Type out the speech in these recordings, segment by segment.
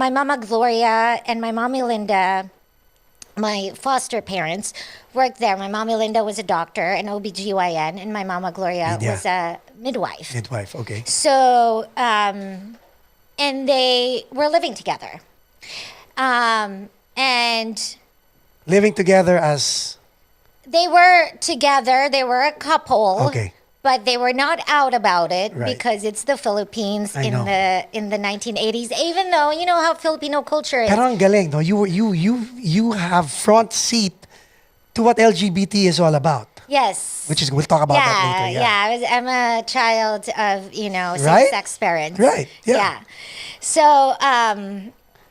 my mama Gloria and my mommy Linda, my foster parents, worked there. My mommy Linda was a doctor, an OBGYN, and my mama Gloria was a midwife. Midwife, okay. So, and they were living together. And Living together as... they were together. They were a couple. Okay. But they were not out about it Right. because it's the Philippines I know. in the 1980s. Even though you know how Filipino culture is. Pero ang galing, no? You have front seat to what LGBT is all about. Yes. Which is, we'll talk about that later. Yeah. I'm a child of Right? same-sex parents. Right, yeah. So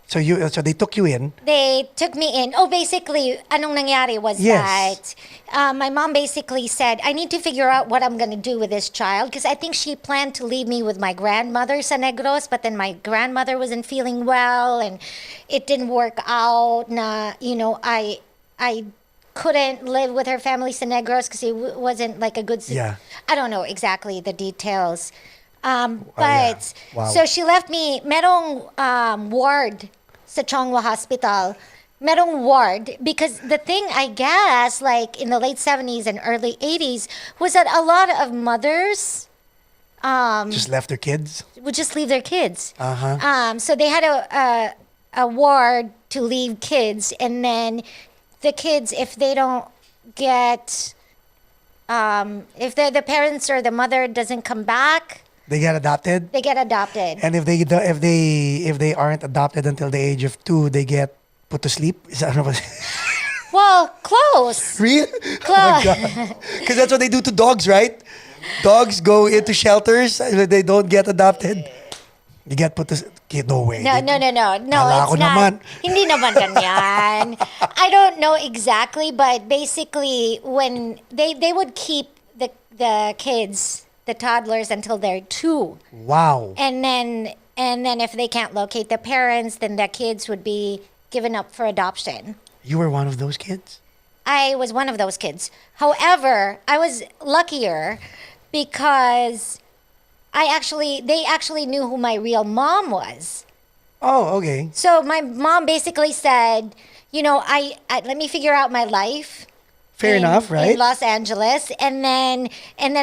So they took you in. they took me in. Oh, basically, anong nangyari was Yes. that my mom basically said, I need to figure out what I'm going to do with this child because I think she planned to leave me with my grandmother sa Negros, but then my grandmother wasn't feeling well and it didn't work out. I couldn't live with her family sa Negros because it wasn't like a good... Yeah. I don't know exactly the details. yeah. But Wow. so she left me, merong ward sa Chongwa Hospital. Merong ward because the thing, I guess, like in the late 70s and early 80s was that a lot of mothers Just left their kids. would just leave their kids. Uh-huh. So they had a ward to leave kids, and then the kids, if they don't get, if the parents or the mother doesn't come back, They get adopted. they get adopted. And if they aren't adopted until the age of 2, they get put to sleep. Is that what? Well, close. Real? Close. Oh my God. Because that's what they do to dogs, right? Dogs go into shelters. They don't get adopted. You get put to... No way. No, no, no, no. No, Kala it's ko not. naman. Hindi naman ganyan. I don't know exactly, but basically, when they would keep the kids, the toddlers, until they're 2. Wow. And then if they can't locate the parents, then the kids would be given up for adoption. You were one of those kids? I was one of those kids. However, I was luckier because they actually knew who my real mom was. Oh, okay. So my mom basically said, I let me figure out my life. Fair enough, right? In Los Angeles, and then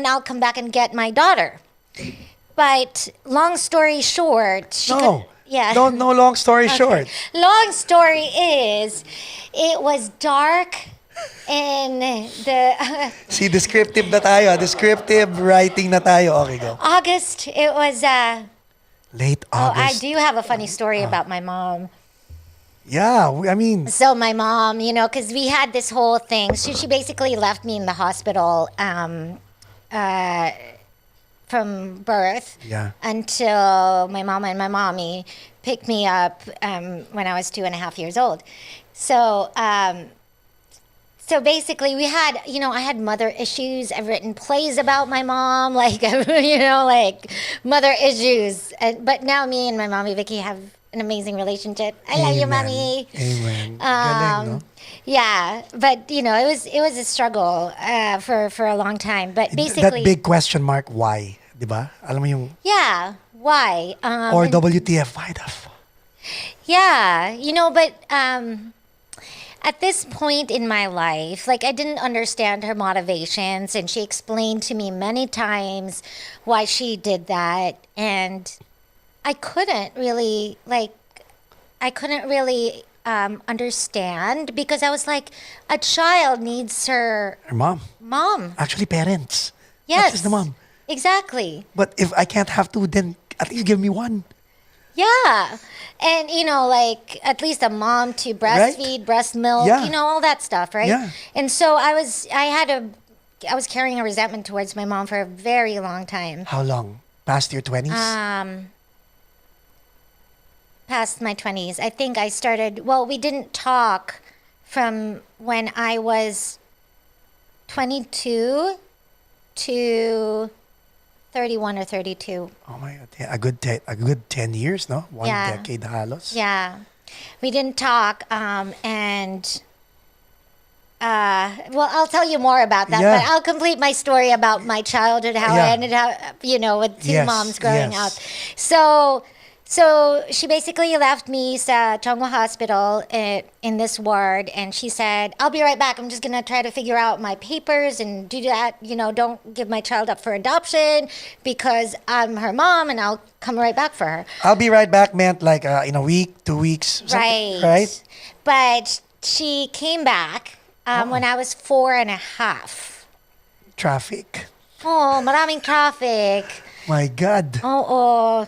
I'll come back and get my daughter. But long story short, No long story short. Long story is, it was dark, and the See, descriptive na tayo. Descriptive writing na tayo. Okay, go. August. It was. Late Oh, I August. do have a funny story about my mom. Yeah, I mean... So my mom, because we had this whole thing. She basically left me in the hospital from birth until my mama and my mommy picked me up when I was 2.5 years old. So so basically we had, I had mother issues. I've written plays about my mom, like, like mother issues. But now me and my mommy Vicky have an amazing relationship. I love you, mommy. Amen. Galing, no? Yeah, but it was a struggle for a long time. But basically, that big question mark, why? Diba? Alam mo yung... Yeah, why? Or WTF, why the fuck? Yeah, but at this point in my life, like, I didn't understand her motivations, and she explained to me many times why she did that, and I couldn't really understand, because I was like, a child needs her mom. Mom. Actually, parents. Yes. Not just the mom. Exactly. But if I can't have 2, then at least give me 1. Yeah. And, like, at least a mom to breastfeed, breast milk, all that stuff, right? Yeah. And so I was carrying a resentment towards my mom for a very long time. How long? Past your 20s? Past my 20s. I think I started, we didn't talk from when I was 22 to 31 or 32. Oh my God. A good 10 years, no? One decade halos. Yeah. We didn't talk, and I'll tell you more about that, but I'll complete my story about my childhood, how I ended up, with 2 moms growing up. So So she basically left me sa Chongwa Hospital in this ward, and she said, "I'll be right back. I'm just gonna try to figure out my papers and do that. Don't give my child up for adoption because I'm her mom, and I'll come right back for her." I'll be right back meant like in a week, 2 weeks, Right. right? But she came back when I was 4.5. Traffic. Oh, maraming traffic. My God. Oo.